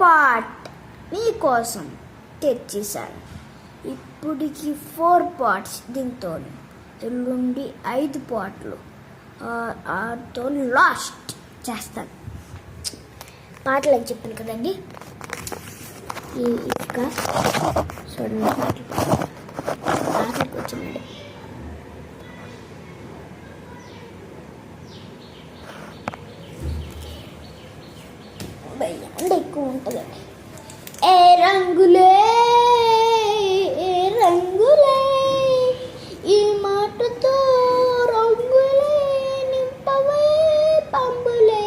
Part మీకోసం తెచ్చేసాను. ఇప్పటికి 4 parts. దీంతో ఎల్లుండి 5 పార్ట్లు తో లాస్ట్ చేస్తాను. పాటలు అని చెప్పాను కదండి. ఇంకా చూడండి పాటలకు వచ్చినాడు. భయం ఎక్కువ ఉంటుందండి. ఏ రంగులే ఏ రంగులే ఈ మాటతో రంగులే నింపవే పంబులే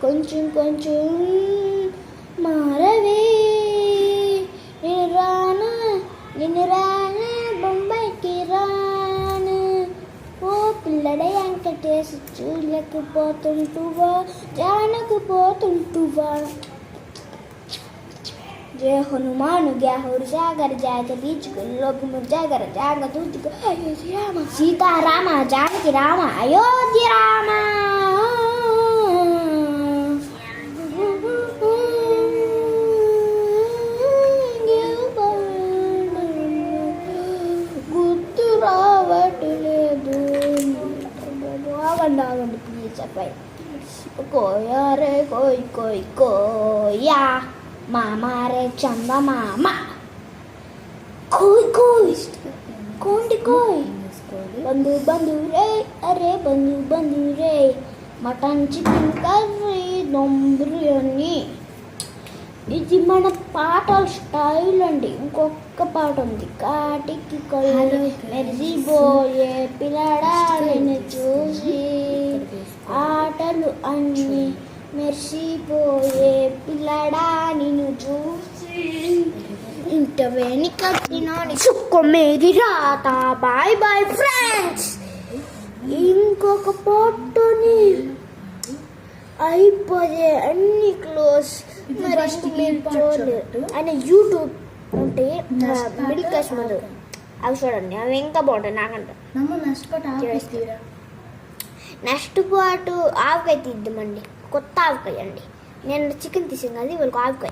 కొంచెం కొంచెం మారవే నిన్ను రానా బొంబాయికి రాను ఓ పిల్లడ వెంకటేశ్ చూడలేకపోతుంటువా జానకపోతుంటువా జయ హనుమాను గ్యాహుడు జాగర జాగ బీచుకుని లోకము జాగర జాగ దూచుకు సీతారామ జానకి రామ అయోధ్య రామ గుర్తు రావట్లేదు. ఆగండి ప్లీజ్ అబ్బాయి. కోయా రే కోయ్ కోయ్ కోయా మామా రే చంద మామ కోయ్ కోయ్ కోండి కోయ్ బంధు బంధు రే అరే బంధు బంధు రే మటన్ చికెన్ కర్రీ బిర్యానీ. ఇది మన పాటల స్టైల్ అండి. ఇంకొక పాట ఉంది. కాటికి కళ్ళు మెరిసిపోయే పిల్లడా నిన్ను చూసి ఆటలు అన్నీ మెరిసిపోయే పిల్లడా నిన్ను చూసి ఇంట వెనుకని సుక్క మేరి రాత. Bye bye friends. ఇంకొక పాటని అయిపోయే అన్ని క్లోజ్. మరి మీరు చూడలేదు ఆయన యూట్యూబ్ ఉంటే మిడిల్ క్లాస్ ముందు అవి చూడండి. అవి ఇంకా బాగుంటాయి నాకంటే. నెక్స్ట్ పాటు ఆవకాయ తీద్దామండి. కొత్త ఆవకాయ అండి. నేను చికెన్ తీసాను కదా, వాళ్ళకి ఆవకాయ.